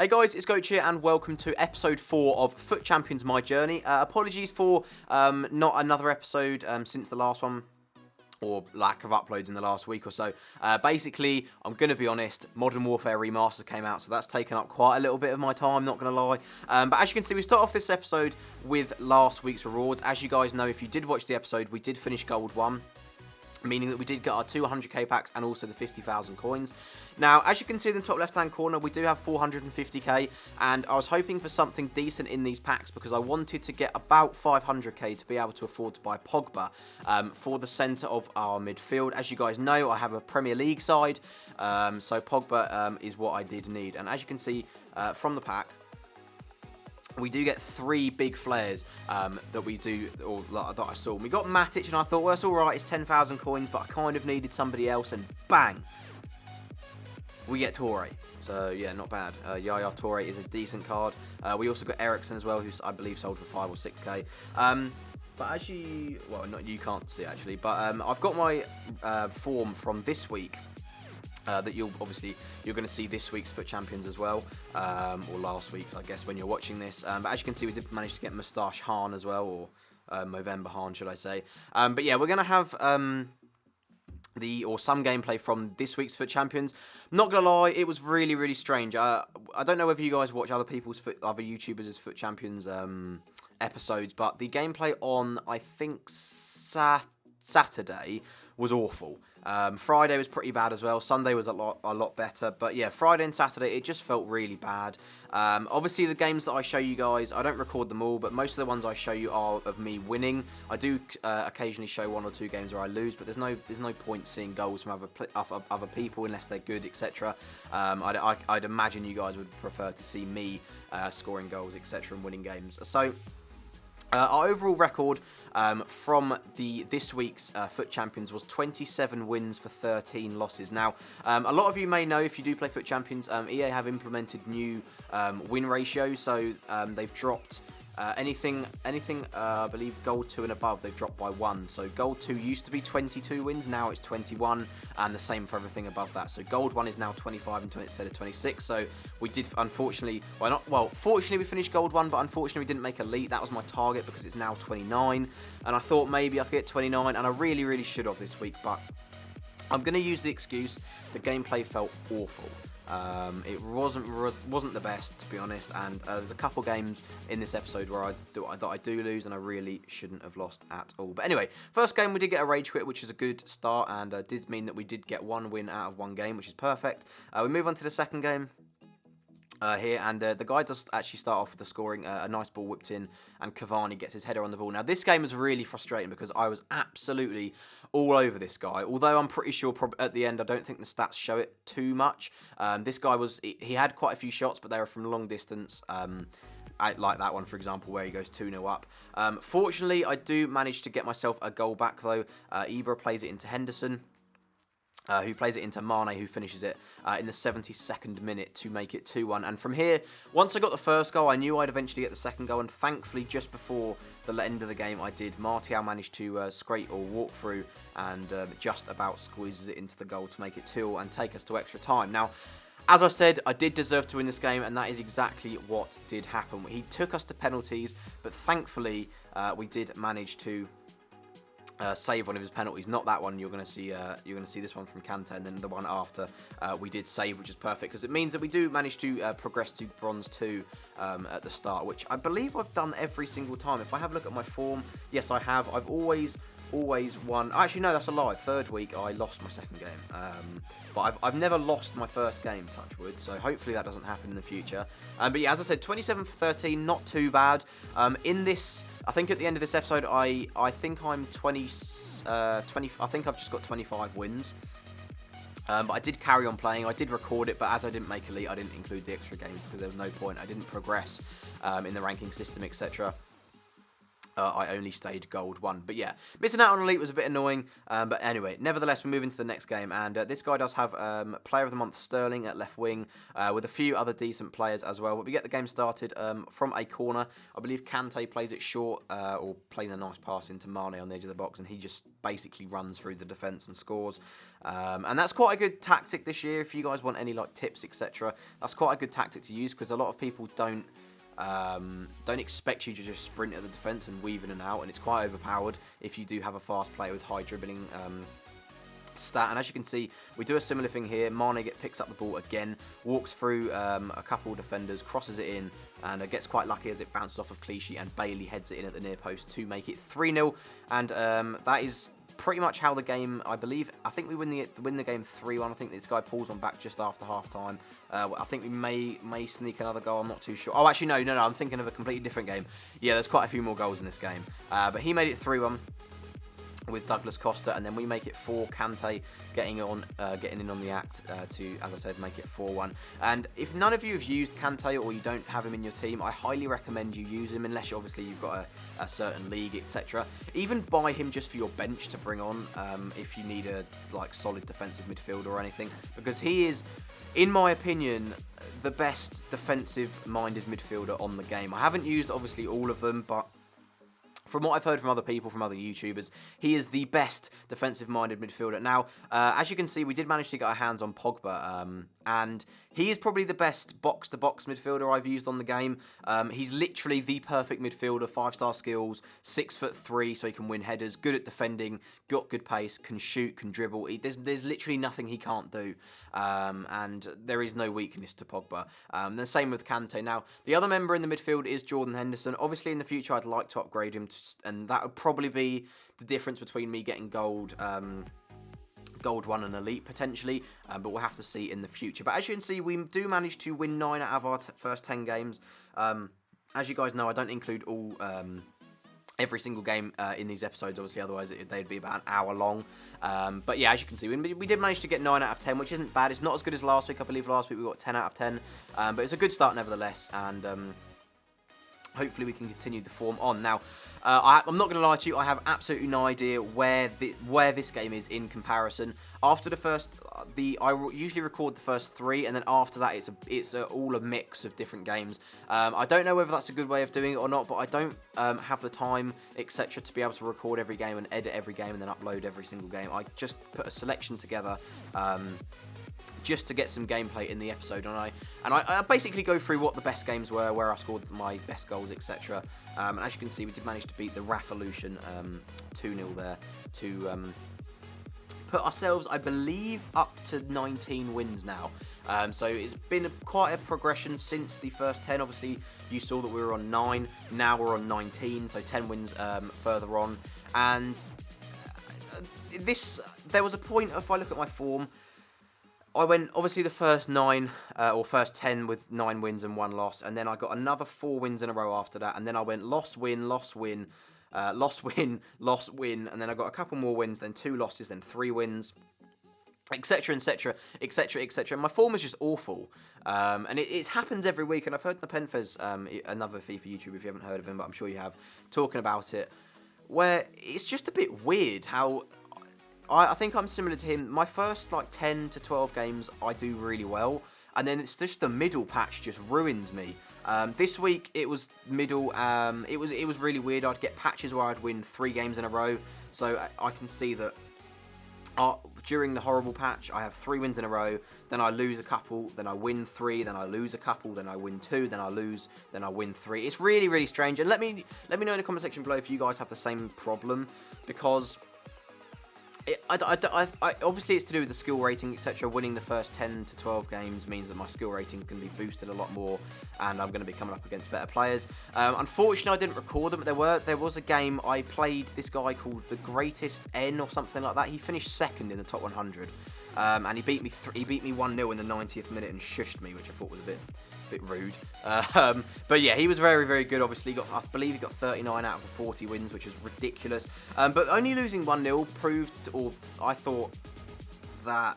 Hey guys, it's Goach here and welcome to episode 4 of Foot Champions My Journey. Apologies for not another episode since the last one, or lack of uploads in the last week or so. Basically, I'm going to be honest, Modern Warfare Remastered came out, so that's taken up quite a little bit of my time, not going to lie. But as you can see, we start off this episode with last week's rewards. As you guys know, if you did watch the episode, we did finish Gold 1. Meaning that we did get our 200k packs and also the 50,000 coins. Now, as you can see in the top left-hand corner, we do have 450k, and I was hoping for something decent in these packs because I wanted to get about 500k to be able to afford to buy Pogba for the centre of our midfield. As you guys know, I have a Premier League side, so Pogba is what I did need. And as you can see from the pack, we do get 3 big flares that we do, or that I saw. We got Matic, and I thought, well, it's all right. It's 10,000 coins, but I kind of needed somebody else, and bang, we get Torre. So yeah, not bad. Yaya Torre is a decent card. We also got Ericsson as well, who's I believe sold for 5 or 6k. But as you, well, not you can't see actually, but I've got my form from this week. That you're going to see this week's Foot Champions as well, or last week's, I guess, when you're watching this. But as you can see, we did manage to get Moustache Han as well, or Movember Han, should I say. But yeah, we're going to have some gameplay from this week's Foot Champions. Not going to lie, it was really, really strange. I don't know whether you guys watch other other YouTubers' Foot Champions episodes, but the gameplay on, I think, Saturday was awful. Friday was pretty bad as well. Sunday was a lot better. But yeah, Friday and Saturday, it just felt really bad. Obviously, the games that I show you guys, I don't record them all, but most of the ones I show you are of me winning. I do occasionally show 1 or 2 games where I lose, but there's no point seeing goals from other people unless they're good, etc. I'd imagine you guys would prefer to see me scoring goals, etc., and winning games. So our overall record from this week's Foot Champions was 27 wins for 13 losses. Now, a lot of you may know, if you do play Foot Champions, EA have implemented new win ratios, so they've dropped anything I believe Gold 2 and above, they've dropped by 1. So Gold 2 used to be 22 wins, now it's 21, and the same for everything above that. So Gold 1 is now 25 instead of 26. So we did, unfortunately, fortunately we finished Gold 1, but unfortunately we didn't make Elite. That was my target because it's now 29, and I thought maybe I could get 29, and I really, really should have this week, but I'm going to use the excuse the gameplay felt awful. It wasn't the best, to be honest, and there's a couple games in this episode where I do lose, and I really shouldn't have lost at all. But anyway, first game we did get a rage quit, which is a good start, and did mean that we did get 1 win out of 1 game, which is perfect. We move on to the second game. Here, and the guy does actually start off with the scoring, a nice ball whipped in, and Cavani gets his header on the ball. Now, this game was really frustrating because I was absolutely all over this guy, although I'm pretty sure at the end, I don't think the stats show it too much. This guy he had quite a few shots, but they were from long distance, like that one, for example, where he goes 2-0 up. Fortunately, I do manage to get myself a goal back, though. Ibra plays it into Henderson, who plays it into Mane, who finishes it in the 72nd minute to make it 2-1. And from here, once I got the first goal, I knew I'd eventually get the second goal, and thankfully, just before the end of the game, I did. Martial managed to scrape or walk through and just about squeezes it into the goal to make it 2-2 and take us to extra time. Now, as I said, I did deserve to win this game, and that is exactly what did happen. He took us to penalties, but thankfully, we did manage to save one of his penalties. Not that one. You're going to see this one from Kante, and then the one after we did save, which is perfect because it means that we do manage to progress to bronze 2 at the start, which I believe I've done every single time. If I have a look at my form, yes, I have. I've always won. Actually, no, that's a lie. 3rd week, I lost my 2nd game. But I've never lost my 1st game, touch wood, so hopefully that doesn't happen in the future. But yeah, as I said, 27 for 13, not too bad. In this, I think at the end of this episode, I think I'm 20, I think I've just got 25 wins. But I did carry on playing. I did record it, but as I didn't make Elite, I didn't include the extra games because there was no point. I didn't progress in the ranking system, etc. I only stayed gold 1. But yeah, missing out on Elite was a bit annoying. But anyway, nevertheless, we move into the next game. And this guy does have Player of the Month Sterling at left wing, with a few other decent players as well. But we get the game started from a corner. I believe Kante plays it short, or plays a nice pass into Mane on the edge of the box. And he just basically runs through the defence and scores. And that's quite a good tactic this year. If you guys want any like tips, etc., that's quite a good tactic to use, because a lot of people don't expect you to just sprint at the defence and weave in and out, and it's quite overpowered if you do have a fast player with high dribbling stat. And as you can see, we do a similar thing here. Mane picks up the ball again, walks through a couple of defenders, crosses it in, and gets quite lucky as it bounces off of Clichy, and Bailey heads it in at the near post to make it 3-0. And that is pretty much how the game, I think we win the game 3-1. I think this guy pulls one back just after half time. I think we may sneak another goal. I'm not too sure. Oh, actually, no. I'm thinking of a completely different game. Yeah, there's quite a few more goals in this game. But he made it 3-1 with Douglas Costa, and then we make it 4. Kante getting in on the act to, as I said, make it 4-1. And if none of you have used Kante, or you don't have him in your team, I highly recommend you use him, unless obviously you've got a certain league, etc. Even buy him just for your bench to bring on if you need a solid defensive midfielder or anything, because he is, in my opinion, the best defensive-minded midfielder on the game. I haven't used obviously all of them, but from what I've heard from other people, from other YouTubers, he is the best defensive-minded midfielder. Now, as you can see, we did manage to get our hands on Pogba, and he is probably the best box-to-box midfielder I've used on the game. He's literally the perfect midfielder, 5-star skills, 6'3", so he can win headers, good at defending, got good pace, can shoot, can dribble. There's literally nothing he can't do, and there is no weakness to Pogba. The same with Kante. Now, the other member in the midfield is Jordan Henderson. Obviously, in the future, I'd like to upgrade him, and that would probably be the difference between me getting gold 1 and Elite potentially, but we'll have to see in the future. But as you can see, we do manage to win 9 out of our first 10 games. As you guys know, I don't include every single game in these episodes, obviously, otherwise they'd be about an hour long. But yeah, as you can see, we did manage to get 9 out of 10, which isn't bad. It's not as good as last week. I believe last week we got 10 out of 10, but it's a good start nevertheless, and hopefully we can continue the form on. Now, I'm not going to lie to you, I have absolutely no idea where this game is in comparison. After the first, I usually record the first 3, and then after that it's all a mix of different games. I don't know whether that's a good way of doing it or not, but I don't have the time, etc., to be able to record every game and edit every game and then upload every single game. I just put a selection together just to get some gameplay in the episode, and I basically go through what the best games were, where I scored my best goals, etc. And as you can see, we did manage to beat the Revolution 2-0 there to put ourselves, I believe, up to 19 wins now. So it's been quite a progression since the first 10. Obviously, you saw that we were on 9. Now we're on 19, so 10 wins further on. And there was a point, if I look at my form, I went, obviously, the first 9, or first 10 with 9 wins and 1 loss, and then I got another 4 wins in a row after that, and then I went loss, win, loss, win, loss, win, loss, win, and then I got a couple more wins, then 2 losses, then 3 wins, etc, etc, etc, etc. My form is just awful, and it happens every week, and I've heard Nepenthez, another FIFA YouTuber, if you haven't heard of him, but I'm sure you have, talking about it, where it's just a bit weird how I think I'm similar to him. My first 10 to 12 games I do really well, and then it's just the middle patch just ruins me. This week it was middle. It was really weird. I'd get patches where I'd win 3 games in a row. So I can see that during the horrible patch I have 3 wins in a row. Then I lose a couple. Then I win 3. Then I lose a couple. Then I win 2. Then I lose. Then I win 3. It's really, really strange. And let me know in the comment section below if you guys have the same problem, because obviously it's to do with the skill rating, etc. Winning the first 10 to 12 games means that my skill rating can be boosted a lot more, and I'm going to be coming up against better players. Unfortunately, I didn't record them. There was a game I played this guy called the Greatest N or something like that. He finished 2nd in the top 100, and he beat me 1-0 in the 90th minute and shushed me, which I thought was a bit rude. But yeah, he was very, very good. Obviously, I believe he got 39 out of the 40 wins, which is ridiculous. But only losing 1-0 proved, or I thought, that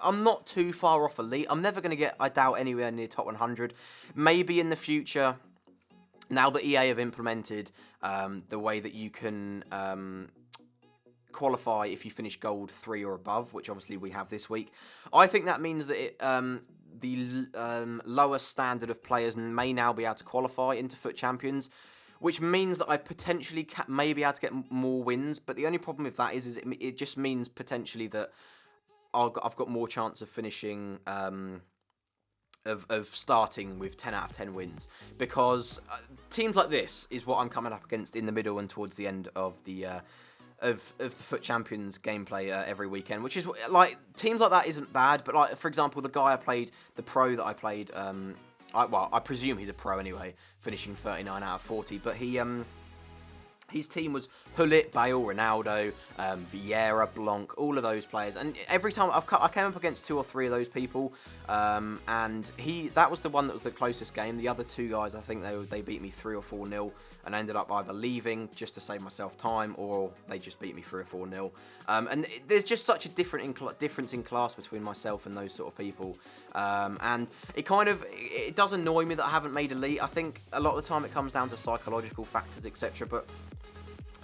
I'm not too far off Elite. I'm never going to get, I doubt, anywhere near top 100. Maybe in the future, now that EA have implemented the way that you can qualify if you finish gold 3 or above, which obviously we have this week, I think that means that the lower standard of players may now be able to qualify into FUT Champions, which means that I potentially may be able to get more wins. But the only problem with that is it just means potentially that I've got more chance of finishing, of starting with 10 out of 10 wins, because teams like this is what I'm coming up against in the middle and towards the end of the the FUT Champions gameplay every weekend, which is like, teams like that isn't bad, but like, for example, the guy I played, the pro that I played, I presume he's a pro anyway, finishing 39 out of 40, but his team was Hullet, Bale, Ronaldo, Vieira, Blanc, all of those players. And every time I came up against 2 or 3 of those people, and that was the one that was the closest game. The other 2 guys, I think they beat me 3 or 4-0, and I ended up either leaving just to save myself time, or they just beat me 3 or 4-0. And there's just such a difference in class between myself and those sort of people. And it does annoy me that I haven't made elite. I think a lot of the time it comes down to psychological factors, etc. But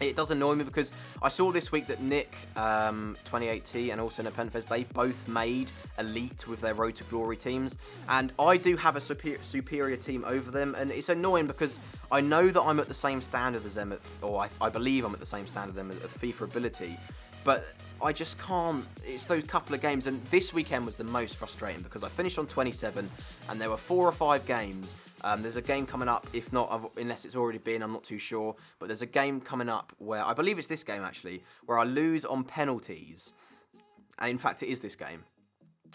it does annoy me because I saw this week that Nick, 28T, and also Nepenthez, they both made elite with their Road to Glory teams, and I do have a superior team over them, and it's annoying because I know that I'm at the same standard as them, or I believe I'm at the same standard as them of FIFA ability, but I just can't. It's those couple of games, and this weekend was the most frustrating because I finished on 27, and there were 4 or 5 games. There's a game coming up, if not, unless it's already been, I'm not too sure, but there's a game coming up where, I believe it's this game actually, where I lose on penalties, and in fact it is this game.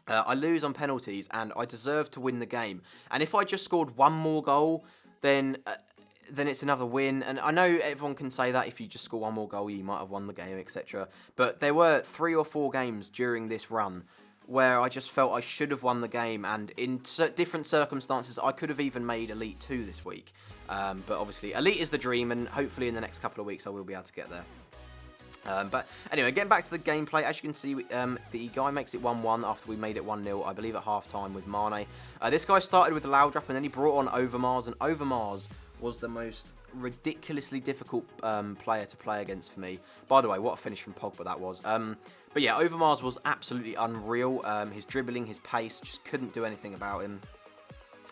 I lose on penalties, and I deserve to win the game, and if I just scored 1 more goal, then it's another win. And I know everyone can say that if you just score 1 more goal, you might have won the game, etc. But there were 3 or 4 games during this run where I just felt I should have won the game, and in different circumstances, I could have even made Elite 2 this week. But obviously, Elite is the dream, and hopefully in the next couple of weeks, I will be able to get there. But anyway, getting back to the gameplay, as you can see, the guy makes it 1-1 after we made it 1-0, I believe, at half-time with Mane. This guy started with Laudrup, and then he brought on Overmars, and Overmars was the most ridiculously difficult player to play against for me. By the way, what a finish from Pogba that was. But yeah, Overmars was absolutely unreal. His dribbling, his pace, just couldn't do anything about him.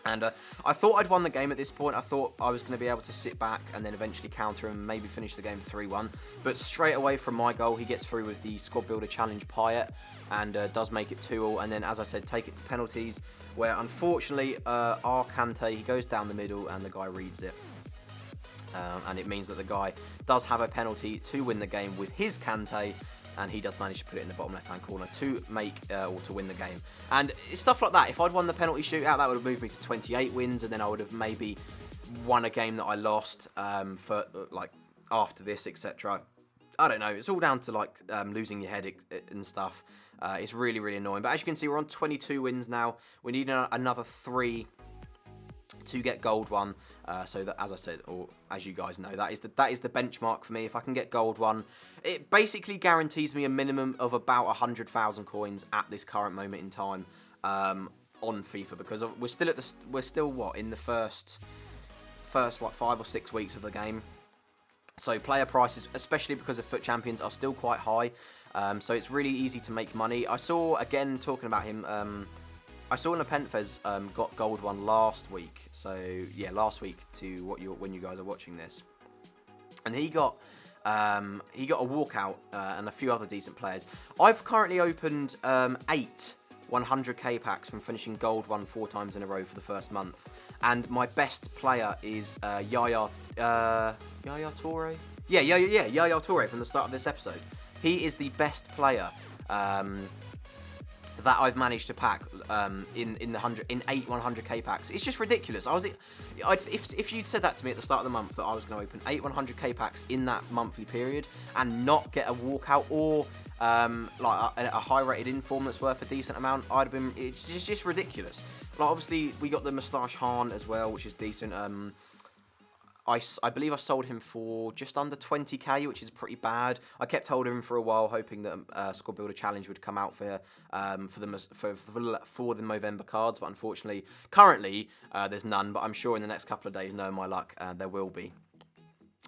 And I thought I'd won the game at this point. I thought I was going to be able to sit back and then eventually counter him and maybe finish the game 3-1. But straight away from my goal, he gets through with the squad builder challenge Payet and does make it 2-2. And then, as I said, take it to penalties, where unfortunately our Kante, he goes down the middle and the guy reads it. And it means that the guy does have a penalty to win the game with his Kante, and he does manage to put it in the bottom left-hand corner to make or to win the game. And stuff like that, if I'd won the penalty shootout, that would have moved me to 28 wins, and then I would have maybe won a game that I lost for like after this, etc. I don't know. It's all down to like losing your head and stuff. It's really, really annoying. But as you can see, we're on 22 wins now. We need another 3 to get gold 1. So that, as I said, or as you guys know, that is the benchmark for me. If I can get gold 1, it basically guarantees me a minimum of about 100,000 coins at this current moment in time on FIFA, because we're still what, in the first like 5 or 6 weeks of the game. So player prices, especially because of FUT Champions, are still quite high. So it's really easy to make money. I saw, again, talking about him, I saw Nepenthez got gold 1 last week. So yeah, last week to when you guys are watching this, and he got a walkout and a few other decent players. I've currently opened 8 100k packs from finishing gold 1 4 times in a row for the first month, and my best player is Yaya Toure. Yeah, Yaya Toure from the start of this episode. He is the best player that I've managed to pack in 8 100k packs. It's just ridiculous. If you'd said that to me at the start of the month, that I was going to open 8 100k packs in that monthly period and not get a walkout or like a high-rated inform that's worth a decent amount, I'd have been. It's just ridiculous. Like, obviously we got the Moustache Han as well, which is decent. I believe I sold him for just under 20k, which is pretty bad. I kept holding him for a while, hoping that Squad Builder Challenge would come out for the Movember cards, but unfortunately, currently there's none. But I'm sure in the next couple of days, knowing my luck, there will be.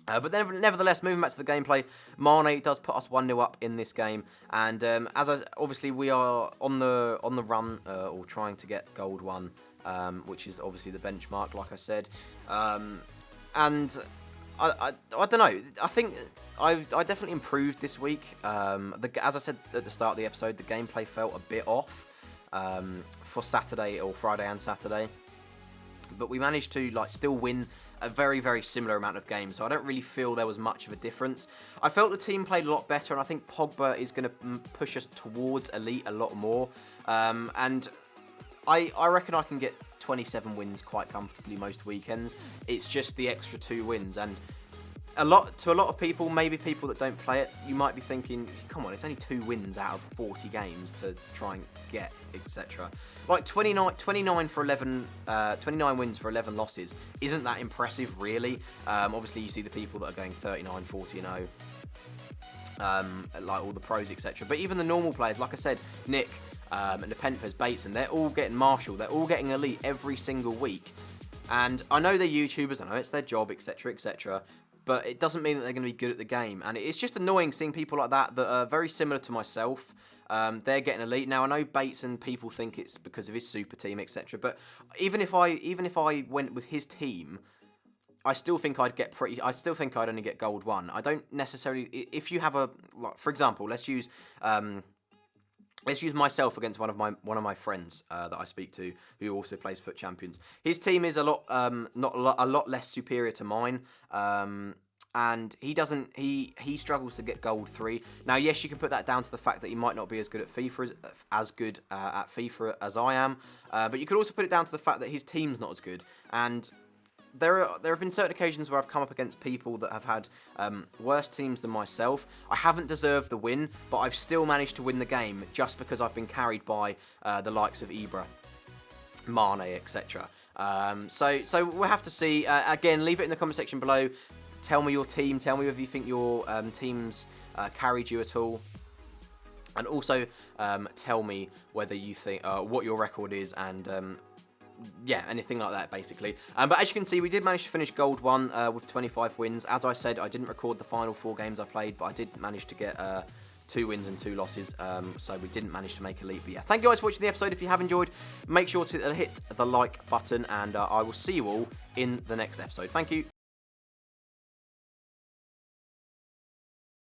But then, nevertheless, moving back to the gameplay, Mane does put us 1-0 up in this game, and obviously we are on the run or trying to get gold 1, which is obviously the benchmark, like I said, and I don't know. I think I definitely improved this week. As I said at the start of the episode, the gameplay felt a bit off for Saturday or Friday and Saturday, but we managed to still win a very, very similar amount of games, so I don't really feel there was much of a difference. I felt the team played a lot better, and I think Pogba is going to push us towards elite a lot more, and I reckon I can get 27 wins quite comfortably most weekends. It's just the extra 2 wins, and to a lot of people, maybe people that don't play it, you might be thinking, come on, it's only 2 wins out of 40 games to try and get, etc. Like 29 for 11, 29 wins for 11 losses isn't that impressive, really. Obviously, you see the people that are going 39, 40 and 0, like all the pros, etc. But even the normal players, like I said, Nick and the Penfez, Bateson, they're all getting Marshall, they're all getting elite every single week. And I know they're YouTubers, I know it's their job, etc, etc. But it doesn't mean that they're going to be good at the game. And it's just annoying seeing people like that are very similar to myself. They're getting elite. Now, I know Bates and people think it's because of his super team, etc. But even if I went with his team, I still think I'd only get gold 1. I don't necessarily. If you have for example, let's use myself against one of my friends that I speak to, who also plays Foot Champions. His team is a lot less superior to mine, and he struggles to get gold 3. Now, yes, you can put that down to the fact that he might not be as good at FIFA at FIFA as I am, but you could also put it down to the fact that his team's not as good. And there have been certain occasions where I've come up against people that have had worse teams than myself. I haven't deserved the win, but I've still managed to win the game just because I've been carried by the likes of Ibra, Mane, etc. So we'll have to see. Again, leave it in the comment section below. Tell me your team. Tell me if you think your teams carried you at all. And also tell me whether you think what your record is, and yeah, anything like that, basically. But as you can see, we did manage to finish gold 1 with 25 wins. As I said, I didn't record the final 4 games I played, but I did manage to get 2 wins and 2 losses, so we didn't manage to make elite. But yeah, thank you guys for watching the episode. If you have enjoyed, make sure to hit the like button, and I will see you all in the next episode. Thank you.